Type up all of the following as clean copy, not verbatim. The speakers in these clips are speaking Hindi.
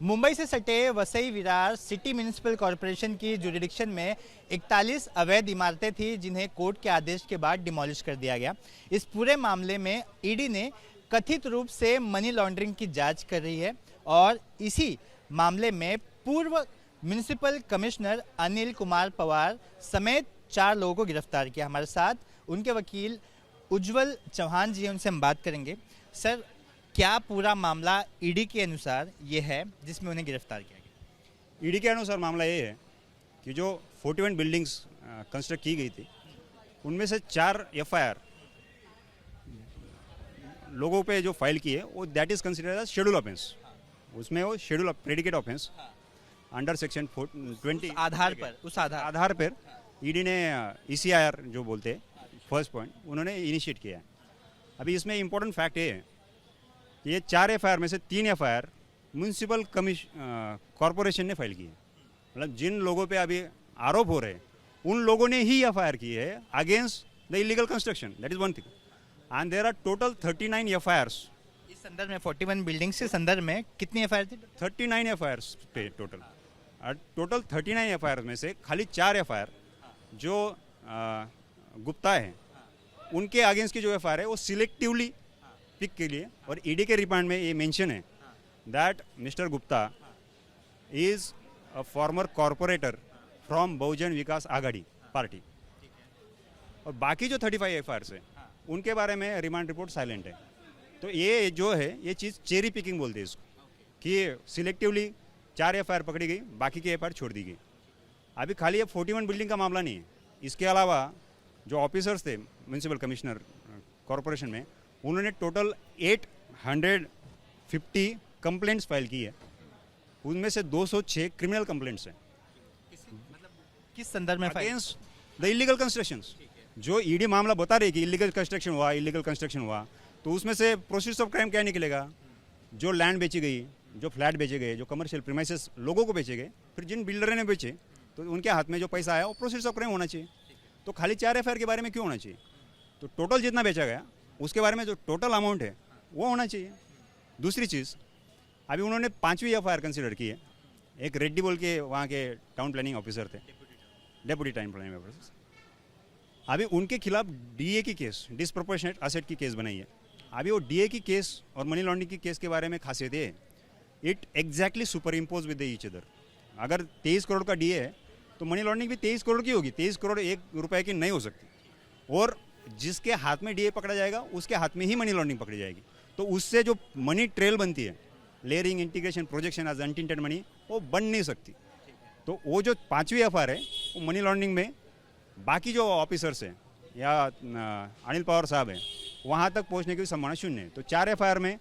मुंबई से सटे Vasai Virar city municipal corporation की जुरिडिक्शन में 41 अवैध इमारतें थी जिन्हें कोर्ट के आदेश के बाद डिमोलिश कर दिया गया। इस पूरे मामले में ईडी ने कथित रूप से मनी लॉन्ड्रिंग की जांच कर रही है और इसी मामले में पूर्व म्युनिसिपल कमिश्नर अनिल कुमार पवार समेत 4 लोगों को गिरफ्तार किया। हमारे साथ उनके वकील उज्जवल चौहान जी हैं, उनसे हम बात करेंगे। सर, क्या पूरा मामला ईडी के अनुसार ये है जिसमें उन्हें गिरफ्तार किया गया? ईडी के अनुसार मामला ये है कि जो 41 बिल्डिंग्स कंस्ट्रक्ट की गई थी उनमें से 4 एफआईआर लोगों पे जो फाइल की है वो that is considered as schedule offence. उसमें वो schedule predicate offence under section 20 आधार पर ईडी ने ईसीआईआर जो बोलते हैं फर्स्ट पॉइंट उन्होंने इनिशिएट किया है। अभी इसमें इम्पोर्टेंट फैक्ट ये है कि ये 4 एफआईआर में से 3 एफआईआर म्युनिसिपल कॉरपोरेशन ने फाइल की है। मतलब जिन लोगों पे अभी आरोप हो रहे हैं उन लोगों ने ही एफआईआर की है against the illegal construction. That is one thing and there are total 39 FIRs. इस संदर्भ में 41 बिल्डिंग्स के संदर्भ में कितनी एफआईआर थी? 39 एफआईआर्स पे टोटल 39 एफआईआर में से खाली 4 एफआईआर जो गुप्ता है उनके अगेंस्ट की जो एफआईआर है वो सिलेक्टिवली पिक के लिए, और ईडी के रिमांड में ये मेंशन है that mister Gupta is a former corporator from Bahujan Vikas Aghadi party. और बाकी जो 35 एफआईआर है उनके बारे में रिमांड रिपोर्ट साइलेंट है। तो ये जो है ये चीज़ चेरी पिकिंग बोलते हैं इसको, कि सिलेक्टिवली 4 एफआईआर पकड़ी गई, बाकी की एफआईआर छोड़ दी गई। अभी खाली ये 41 बिल्डिंग का मामला नहीं है, इसके अलावा जो ऑफिसर्स थे म्युनिसिपल कमिश्नर कॉरपोरेशन में उन्होंने टोटल 850 कंप्लेंट्स फाइल की है। उनमें से 206 क्रिमिनल कंप्लेंट्स हैं। किस संदर्भ में? Against the illegal constructions. जो ईडी मामला बता रही है कि इलीगल कंस्ट्रक्शन हुआ तो उसमें से प्रोसीड्स ऑफ क्राइम क्या निकलेगा? जो लैंड बेची गई, जो फ्लैट बेचे गए, जो कमर्शियल प्रीमाइसेस लोगों को बेचे गए, फिर जिन बिल्डर ने बेचे तो उनके हाथ में जो पैसा आया वो प्रोसीड्स ऑफ क्राइम होना चाहिए। तो खाली 4 एफआईआर के बारे में क्यों होना चाहिए? तो टोटल जितना बेचा गया उसके बारे में जो टोटल अमाउंट है वो होना चाहिए। दूसरी चीज़, अभी उन्होंने 5वीं एफआईआर कंसिडर की है। एक रेड्डी बोल के वहाँ के टाउन प्लानिंग ऑफिसर थे, डेप्यूटी टाउन प्लानिंग ऑफिसर। अभी उनके खिलाफ डीए की केस, डिसप्रोपोर्शनेट असेट की केस बनाई है। अभी वो डीए की केस और मनी लॉन्ड्रिंग की केस के बारे में खासियत है it exactly super impose with each other. अगर 23 करोड़ का डीए है तो मनी लॉन्ड्रिंग भी 23 करोड़ की होगी। 23 करोड़ 1 रुपए की नहीं हो सकती, और जिसके हाथ में डीए पकड़ा जाएगा उसके हाथ में ही मनी लॉन्ड्रिंग पकड़ी जाएगी। तो उससे जो मनी ट्रेल बनती है, layering, integration, projection as untainted money, वो बन नहीं सकती। तो वो जो 5वीं एफआईआर है वो मनी लॉन्ड्रिंग में बाकी जो ऑफिसर्स हैं या अनिल पवार साहब हैं वहाँ तक पहुँचने की संभावना शून्य है। तो 4 एफआईआर में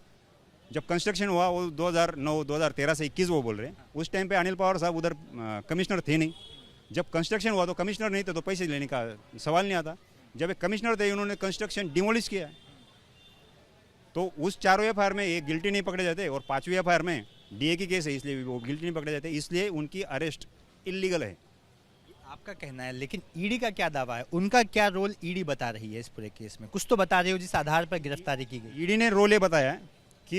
जब कंस्ट्रक्शन हुआ वो 2009-2013 से 21 वो बोल रहे हैं, उस टाइम पे अनिल पवार साहब उधर कमिश्नर थे नहीं। जब कंस्ट्रक्शन हुआ तो कमिश्नर नहीं थे तो पैसे लेने का सवाल नहीं आता। जब एक कमिश्नर थे उन्होंने कंस्ट्रक्शन डिमोलिश किया, तो उस 4 एफआईआर में एक गिल्टी नहीं पकड़े जाते, और 5वीं एफआईआर में डीए की केस है इसलिए वो गिल्टी नहीं पकड़े जाते, इसलिए उनकी अरेस्ट इलीगल है। आपका कहना है, लेकिन ईडी का क्या दावा है? उनका क्या रोल ईडी बता रही है इस पूरे केस में? कुछ तो बता रही हो जिस आधार पर गिरफ्तारी की गई। ईडी ने रोल ये बताया कि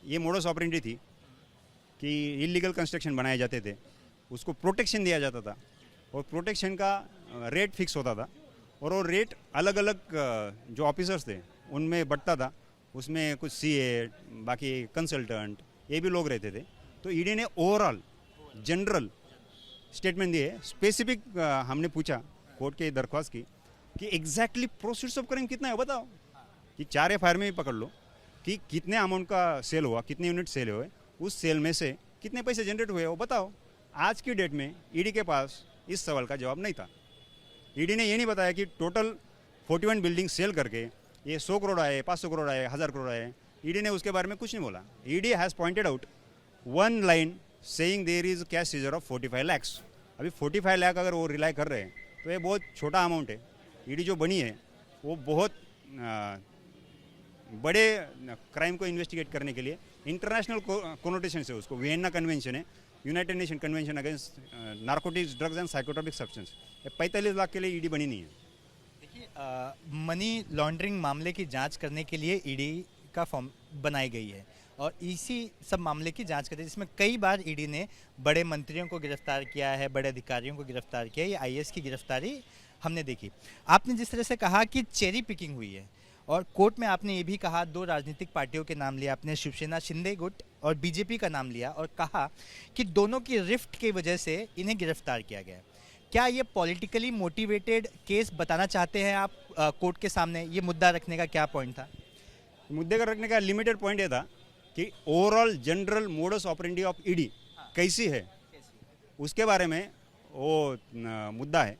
ये मोडस ऑपरेंडी थी कि इलीगल कंस्ट्रक्शन बनाए जाते थे, उसको प्रोटेक्शन दिया जाता था, और प्रोटेक्शन का रेट फिक्स होता था, और वो रेट अलग अलग जो ऑफिसर्स थे उनमें बढ़ता था। उसमें कुछ सीए, बाकी कंसल्टेंट, ये भी लोग रहते थे। तो ईडी ने ओवरऑल जनरल स्टेटमेंट दिए। स्पेसिफिक हमने पूछा कोर्ट के दरख्वास्त की कि एग्जैक्टली प्रोसीड्स ऑफ क्राइम कितना है बताओ, कि 4 एफआईआर में भी पकड़ लो कि कितने अमाउंट का सेल हुआ, कितने यूनिट सेल हुए, उस सेल में से कितने पैसे जनरेट हुए वो बताओ। आज की डेट में ईडी के पास इस सवाल का जवाब नहीं था। ईडी ने ये नहीं बताया कि टोटल 41 बिल्डिंग सेल करके ये 100 करोड़ आए, 500 करोड़ आए, 1000 करोड़ आए। ईडी ने उसके बारे में कुछ नहीं बोला। ED has pointed out one line saying there is cash seizure of 45 lakhs. अभी 45 लाख अगर वो रिलाई कर रहे हैं तो ये बहुत छोटा अमाउंट है। ईडी जो बनी है वो बहुत बड़े क्राइम को इन्वेस्टिगेट करने के लिए इंटरनेशनल कोनोटेशन से, उसको वियना कन्वेंशन है, United nation convention against narcotics, drugs and psychotropic substance, 45 lakh के लिए ईडी बनी नहीं है। देखिए, मनी लॉन्ड्रिंग मामले की जांच करने के लिए ईडी का फॉर्म बनाई गई है और इसी सब मामले की जांच कर रही है, जिसमें कई बार ईडी ने बड़े मंत्रियों को गिरफ्तार किया है, बड़े अधिकारियों को गिरफ्तार किया है। ये आईएएस की गिरफ्तारी हमने देखी। आपने जिस तरह से कहा कि चेरी पिकिंग हुई है, और कोर्ट में आपने ये भी कहा, दो राजनीतिक पार्टियों के नाम लिया आपने, शिवसेना शिंदे गुट और बीजेपी का नाम लिया, और कहा कि दोनों की रिफ्ट की वजह से इन्हें गिरफ्तार किया गया है। क्या ये पॉलिटिकली मोटिवेटेड केस बताना चाहते हैं आप कोर्ट के सामने? ये मुद्दा रखने का क्या पॉइंट था? मुद्दे का रखने का लिमिटेड पॉइंट ये था कि overall general modus operandi of ED कैसी है, उसके बारे में वो मुद्दा है,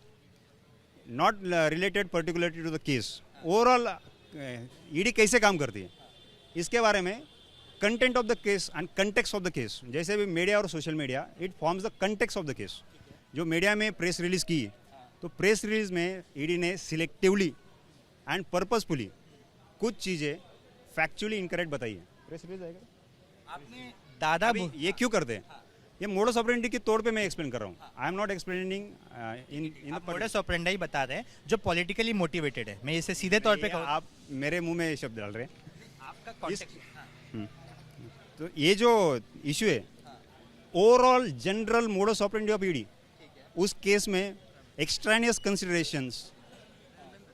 not related particularly to the case. Overall ED कैसे काम करती है इसके बारे में, content of the case and context of the case. जैसे भी मीडिया और social media, it forms the context of the case. जो मीडिया में प्रेस रिलीज़ की, तो प्रेस रिलीज में ईडी ने सिलेक्टिवली एंड पर्पसफुली कुछ चीज़ें फैक्चुअली इनकरेक्ट बताई है। प्रेस रिलीज आएगा आपने दादा अभी ये क्यों करते हैं, ये मोडस ऑपरेंडी के तौर पे मैं एक्सप्लेन कर रहा हूँ। I am not explaining in modus operandi बता रहे हैं जो पॉलिटिकली मोटिवेटेड है। मैं इसे सीधे तौर पे कहूँ, आप मेरे मुंह में शब्द डाल रहे हैं। आपका कॉन्टेक्स्ट तो ये जो इशू है, overall general modus operandi of ED, उस केस में extraneous considerations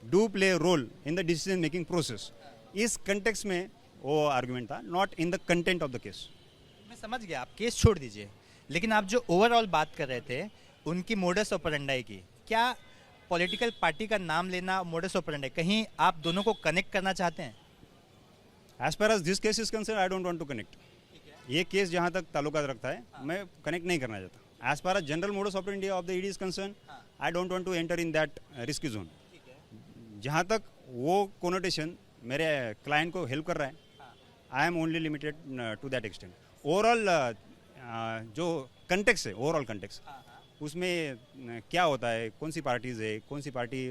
do play role in the decision making process. इस कंटेक्स्ट में वो आर्गुमेंट था, not in the content of the case. मैं समझ गया, आप केस छोड़ दीजिए, लेकिन आप जो ओवरऑल बात कर रहे थे उनकी मोडस ऑपरेंडी की, क्या पॉलिटिकल पार्टी का नाम लेना मोडस ऑपरेंडी, कहीं आप दोनों को कनेक्ट करना चाहते हैं? As far as this case is concern, I don't want to connect. ये केस जहाँ तक ताल्लुकात रखता है, मैं कनेक्ट नहीं करना चाहता। As far as general modus operandi of the ED is concern, I don't want to enter in that risky zone. जहाँ तक वो कोनोटेशन मेरे क्लाइंट को हेल्प कर रहा है, I am only limited to that extent. Overall जो कंटेक्स है, ओवरऑल कंटेक्स, उसमें क्या होता है, कौन सी पार्टीज है, कौन सी पार्टी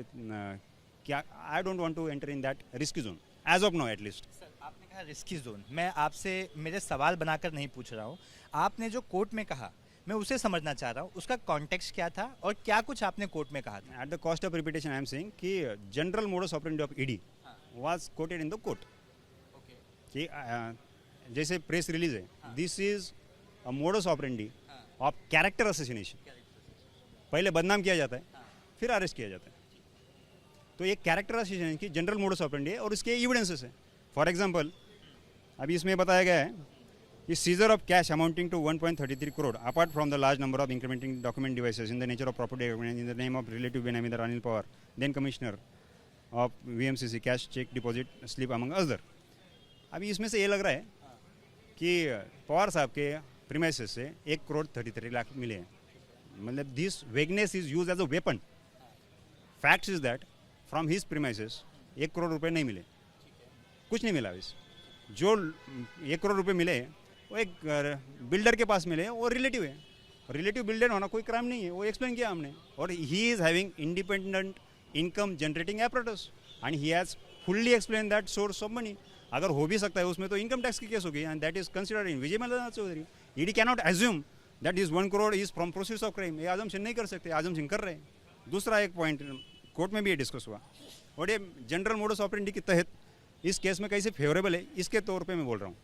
क्या, I don't want to enter in that risky zone as of no at least. आपने कहा रिस्की जोन, मैं आपसे मेरे सवाल बनाकर नहीं पूछ रहा हूँ। आपने जो कोर्ट में कहा, मैं उसे समझना चाह रहा हूँ, उसका कॉन्टेक्स्ट क्या था और क्या कुछ आपने कोर्ट में कहा था? At the cost of repetition I am saying कि general modus operandi of ED was quoted in the court. कि जैसे प्रेस रिलीज है, this is a modus operandi of character assassination. पहले बदनाम किया जाता है, फिर अरेस्ट किया जाता है। तो ये कैरेक्टर असैसिनेशन की जनरल मोडस ऑपरेंडी है और इसके एविडेंसेस है। फॉर एग्जांपल, अभी इसमें बताया गया है कि seizure of cash amounting to 1.33 crore apart from the large number of incriminating document devices in the nature of property in the name of relative benami Anil Pawar, then commissioner of VMCC, cash cheque deposit slip among other. अभी इसमें से ये लग रहा है कि पवार साहब के प्रीमाइसेस से 1,33,00,000 मिले हैं। मतलब this vagueness is use as a weapon. Fact is that from his premises 1 crore रुपए नहीं मिले, कुछ नहीं मिला। इस जो 1 करोड़ रुपए मिले वो एक बिल्डर के पास मिले, वो रिलेटिव है। रिलेटिव बिल्डर होना कोई क्राइम नहीं है, वो एक्सप्लेन किया हमने। और he is having independent income generating apparatus and he has fully explain that source of money. अगर हो भी सकता है उसमें, तो इनकम टैक्स की केस होगी and that is considered in Vijay Mallanath Chaudhary. ED cannot assume that is 1 crore is from proceeds of crime. ये आजम सिंह नहीं कर सकते, आजम सिंह कर रहे हैं। दूसरा एक पॉइंट कोर्ट में भी ये डिस्कस हुआ, और ये जनरल मोडस ऑपरेंडी के तहत इस केस में कैसे फेवरेबल है, इसके तौर पे मैं बोल रहा हूँ,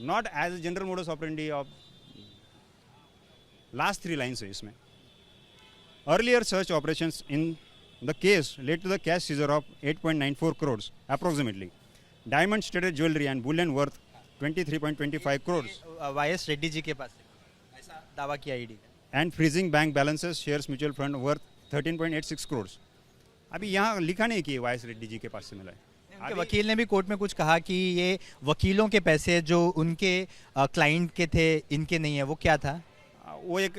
not as a general modus operandi of last 3 lines है इसमें। Earlier search operations in the case led to the cash seizure of 8.94 crores approximately, diamond studded jewelry and bullion worth 23.25 crores, YS Reddy ji के पास से ऐसा दावा किया ईडी ने। and freezing bank balances shares mutual fund worth 13.86 crores। अभी यहाँ लिखा नहीं कि वाईएस रेड्डी जी के पास से मिला है। उनके वकील ने भी कोर्ट में कुछ कहा कि ये वकीलों के पैसे जो उनके क्लाइंट के थे, इनके नहीं है। वो क्या था? वो एक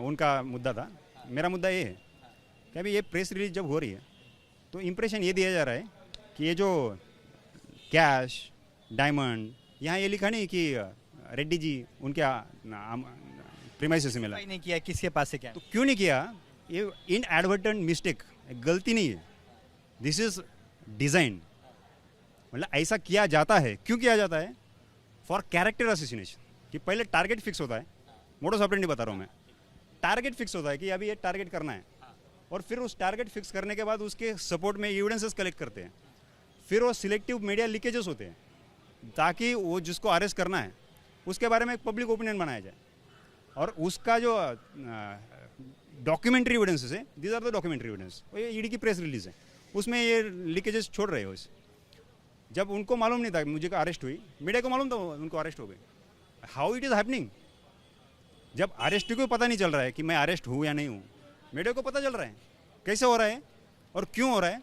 उनका मुद्दा था। मेरा मुद्दा ये है कि अभी ये प्रेस रिलीज जब हो रही है, तो इम्प्रेशन ये दिया जा रहा है कि ये जो कैश, डायमंड, यहाँ ये लिखा नहीं कि रेड्डी जी उनके प्रीमाइसेस से मिला। नहीं किया, किसके पास से क्या? तो क्यों नहीं किया? ये इनएडवर्टेंट मिस्टेक, गलती नहीं है, दिस इज डिज़ाइन। मतलब ऐसा किया जाता है, क्यों किया जाता है? For character assassination. कि पहले टारगेट फिक्स होता है, मोडस ऑपरेंडी बता रहा हूँ मैं, टारगेट फिक्स होता है कि अभी ये टारगेट करना है, और फिर उस टारगेट फिक्स करने के बाद उसके सपोर्ट में एविडेंसेस कलेक्ट करते हैं, फिर वो सिलेक्टिव मीडिया लीकेजेस होते हैं, ताकि वो जिसको अरेस्ट करना है उसके बारे में एक पब्लिक ओपिनियन बनाया जाए। और उसका जो डॉक्यूमेंट्री एविडेंसेस है, these are the documentary evidence. ये ईडी की प्रेस रिलीज है, उसमें ये लीकेजेस छोड़ रहे हो। जब उनको मालूम नहीं था मुझे अरेस्ट हुई, मीडिया को मालूम था उनको अरेस्ट हो गए। How it is happening? जब अरेस्ट को पता नहीं चल रहा है कि मैं अरेस्ट हूँ या नहीं हूँ, मीडिया को पता चल रहा है कैसे हो रहा है और क्यों हो रहा है।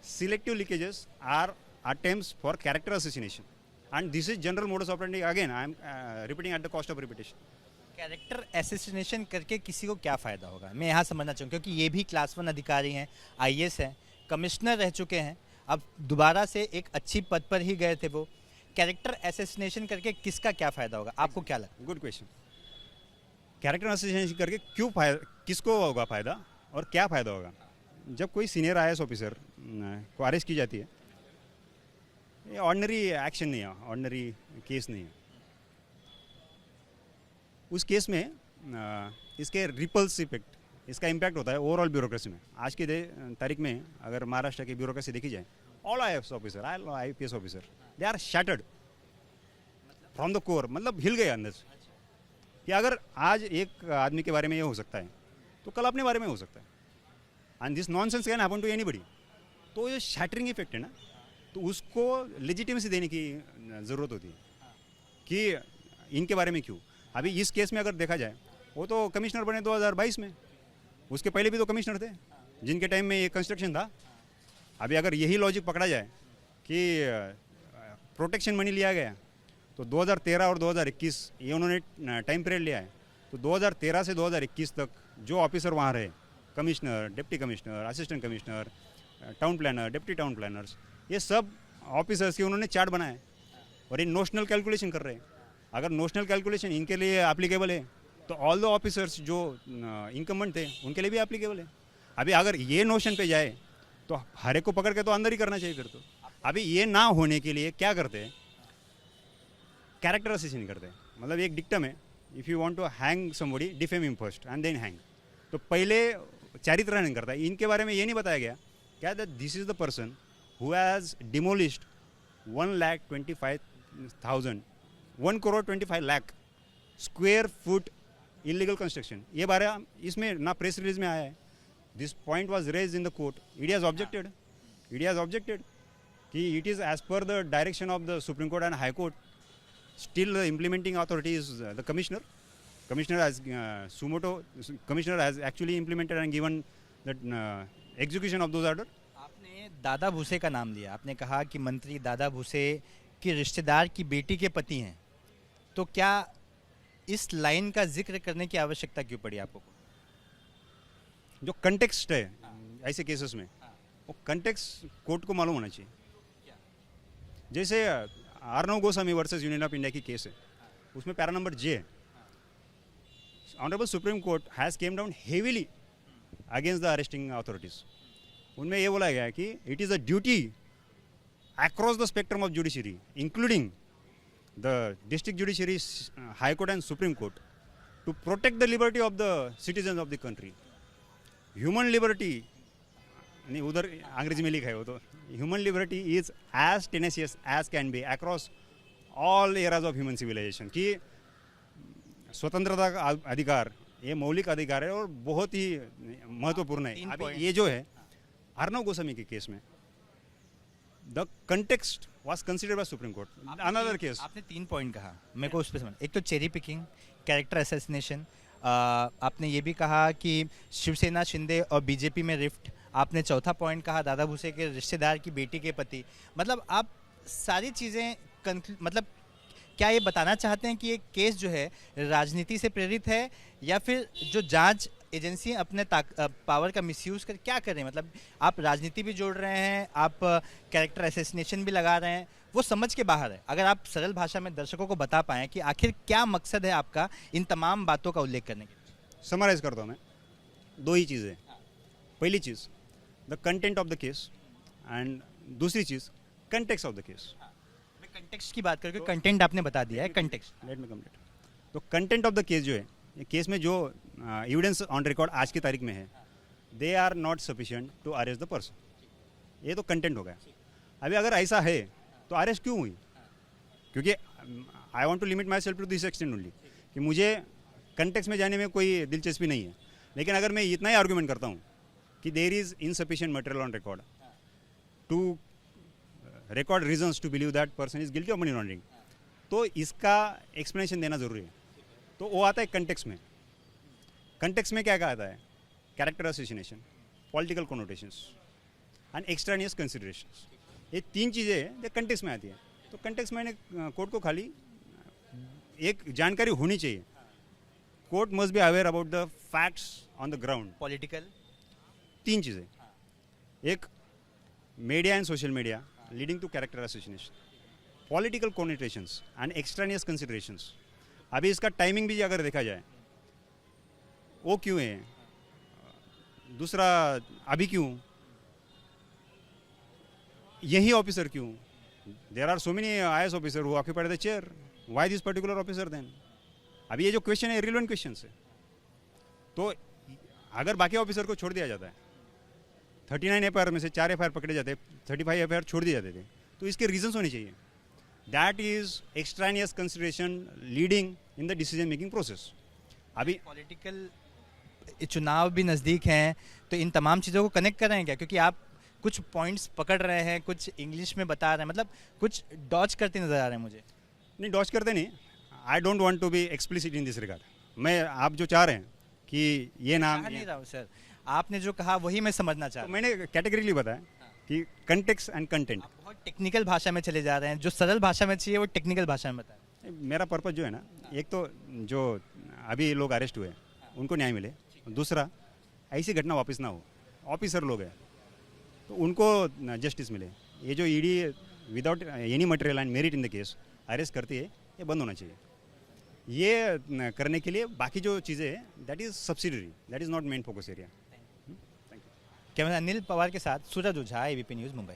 Selective leakages are attempts for character assassination and this is general modus operandi. Again I am repeating at the cost of repetition. Character assassination करके किसी को क्या फ़ायदा होगा, मैं यहाँ समझना चाहूँ, क्योंकि ये भी क्लास 1 अधिकारी हैं, आईएएस हैं, कमिश्नर रह चुके हैं, अब दोबारा से एक अच्छी पद पर ही गए थे वो। कैरेक्टर असैसिनेशन करके किसका क्या फ़ायदा होगा, आपको क्या लगता है? Good question. कैरेक्टर असैसिनेशन करके क्यों फायदा, किसको होगा फ़ायदा और क्या फ़ायदा होगा? जब कोई सीनियर आईएएस ऑफिसर को अरेस्ट की जाती है, ये ऑर्डिनरी एक्शन नहीं है, ऑर्डिनरी केस नहीं है। उस केस में इसके रिपल्स इफेक्ट, इसका इम्पैक्ट होता है ओवरऑल ब्यूरोक्रेसी में। आज की तारीख में अगर महाराष्ट्र की ब्यूरोक्रेसी देखी जाए, all IAS officer, IPS officer, they are shattered from the core, मतलब हिल गए अंदर से। कि अगर आज एक आदमी के बारे में ये हो सकता है तो कल अपने बारे में हो सकता है, and this nonsense can happen to anybody. तो ये शैटरिंग इफेक्ट है ना, तो उसको लेजिटिमेसी देने की ज़रूरत होती है कि इनके बारे में क्यों। अभी इस केस में अगर देखा जाए, वो तो कमिश्नर बने 2022 में, उसके पहले भी तो कमिश्नर थे जिनके टाइम में ये कंस्ट्रक्शन था। अभी अगर यही लॉजिक पकड़ा जाए कि प्रोटेक्शन मनी लिया गया तो 2013 और 2021 ये उन्होंने टाइम पीरियड लिया है, तो 2013 से 2021 तक जो ऑफिसर वहाँ रहे, commissioner, deputy commissioner, assistant commissioner, town planner, deputy town planners, ये सब ऑफिसर्स के उन्होंने चार्ट बनाया है और ये नोशनल कैलकुलेशन कर रहे हैं। अगर नोशनल कैलकुलेशन इनके लिए एप्लीकेबल है तो ऑल द ऑफिसर्स जो इनकम्बेंट थे उनके लिए भी एप्लीकेबल है। अभी अगर ये नोशन पे जाए तो हर एक को पकड़ के तो अंदर ही करना चाहिए फिर तो। अभी ये ना होने के लिए क्या करते हैं, कैरेक्टर असैसिनेशन करते हैं। मतलब एक डिक्टम है, if you want to hang somebody defame him first and then hang. तो पहले चारित्र नहीं करता है। इनके बारे में ये नहीं बताया गया क्या that this is the person who has demolished 1 crore 25 lakh square foot illegal construction. ये बारे इसमें ना प्रेस रिलीज में आया है। This point was raised in the court, ED has objected कि it is as per the direction of the Supreme Court and High Court. Still the implementing authority is the commissioner. Commissioner has actually implemented and given the execution of those orders. आपने दादा भूसे का नाम लिया, आपने कहा कि मंत्री दादा भूसे के रिश्तेदार की बेटी के पति हैं, तो क्या इस लाइन का जिक्र करने की आवश्यकता क्यों पड़ी आपको? जो कंटेक्स्ट है ऐसे केसेस में, वो कंटेक्स्ट कोर्ट को मालूम होना चाहिए। जैसे Arnab Goswami versus Union of India की केस है, उसमें पैरा नंबर जे है। Honourable Supreme Court has came down heavily against the arresting authorities. उनमें ये बोला गया है कि it is a duty across the spectrum of judiciary including the district judiciary, high court and supreme court to protect the liberty of the citizen of the country. Human liberty, नहीं उधर अंग्रेजी में लिखा है वो तो, human liberty is as tenacious as can be across all eras of human civilisation. कि स्वतंत्रता का अधिकार ये मौलिक अधिकार है और बहुत ही महत्वपूर्ण है। अभी ये जो है अर्नव गोस्वामी के केस में the context was considered bye supreme court. Another case आपने 3 पॉइंट कहा, मेरे को उस पर समझ, एक तो चेरी पिकिंग, कैरेक्टर असैसिनेशन, आपने ये भी कहा कि शिवसेना शिंदे और बीजेपी में रिफ्ट, आपने चौथा पॉइंट कहा दादा भूसे के रिश्तेदार की बेटी के पति। मतलब आप सारी चीज़ें मतलब क्या ये बताना चाहते हैं कि ये केस जो है राजनीति से प्रेरित है या फिर जो जांच एजेंसी अपने पावर का मिसयूज़ कर क्या कर रहे हैं? मतलब आप राजनीति भी जोड़ रहे हैं, आप कैरेक्टर असैसिनेशन भी लगा रहे हैं, वो समझ के बाहर है। अगर आप सरल भाषा में दर्शकों को बता पाएँ कि आखिर क्या मकसद है आपका इन तमाम बातों का उल्लेख करने के? समराइज करता हूँ मैं, 2 ही चीज़ें। पहली चीज़ the content of the case and दूसरी चीज़ कंटेक्स्ट ऑफ द केस। मैं कंटेक्स्ट की बात करके कंटेंट आपने बता दिया है, कंटेक्स्ट लेट मी कंप्लीट। तो कंटेंट ऑफ द केस जो है, ये केस में जो एविडेंस ऑन रिकॉर्ड आज की तारीख में है, they are not sufficient to arrest the person. ये तो कंटेंट हो गया। अभी अगर ऐसा है तो अरेस्ट क्यों हुई? क्योंकि I want to limit myself to this extend only कि मुझे कंटेक्स्ट में जाने में कोई दिलचस्पी नहीं है। लेकिन अगर मैं इतना ही आर्गूमेंट करता हूँ कि there is insufficient material on record to record reasons to believe that person is guilty of money laundering, तो इसका एक्सप्लेनेशन देना ज़रूरी है। तो वो आता है कंटेक्स्ट में। कंटेक्स्ट में क्या क्या आता है? Character association, political connotations and extraneous considerations. ये तीन चीज़ें जो कंटेक्स्ट में आती है। तो कंटेक्स्ट में कोर्ट को खाली एक जानकारी होनी चाहिए। Court must be aware about the facts on the ground. Political, तीन चीज़ें, एक media and social media leading to character association, political connotations and extraneous considerations. अभी इसका टाइमिंग भी अगर देखा जाए, वो क्यों है, दूसरा अभी क्यों, यही ऑफिसर क्यों, there are so many IAS officer who occupied the chair, why this particular officer then. अभी ये जो क्वेश्चन है रिलेवेंट क्वेश्चन है। तो अगर बाकी ऑफिसर को छोड़ दिया जाता है, 39 FIR में से 4 FIR पकड़े जाते, 35 FIR छोड़ दिए जाते थे, तो इसके रीजंस होने चाहिए। That is extraneous consideration leading in the decision making process. अभी पॉलिटिकल चुनाव भी नज़दीक हैं, तो इन तमाम चीज़ों को कनेक्ट कर रहे हैं क्या? क्योंकि आप कुछ पॉइंट्स पकड़ रहे हैं, कुछ इंग्लिश में बता रहे हैं, मतलब कुछ डॉज करते नज़र आ रहे हैं मुझे। नहीं, डॉज करते नहीं। I don't want to be explicit in this regard. मैं, आप जो चाह रहे हैं कि ये नाम, नहीं रहा हूँ सर, आपने जो कहा वही मैं समझना चाह तो रहा हूँ। मैंने कैटेगरीली बताया कि कंटेक्स्ट एंड कंटेंट। आप बहुत टेक्निकल भाषा में चले जा रहे हैं, जो सरल भाषा में चाहिए वो टेक्निकल भाषा में बताएं। मेरा पर्पज़ जो है ना, एक तो जो अभी लोग अरेस्ट हुए उनको न्याय मिले, दूसरा ऐसी घटना वापस ना हो। ऑफिसर लोग हैं तो उनको जस्टिस मिले। ये जो ED without any material and merit in the case arrest करती है, ये बंद होना चाहिए। ये करने के लिए बाकी जो चीज़ें हैं, that is subsidiary, that is not main focus area. Camera Anil Pawar के साथ सूरज ओझा, ABP न्यूज़, मुंबई।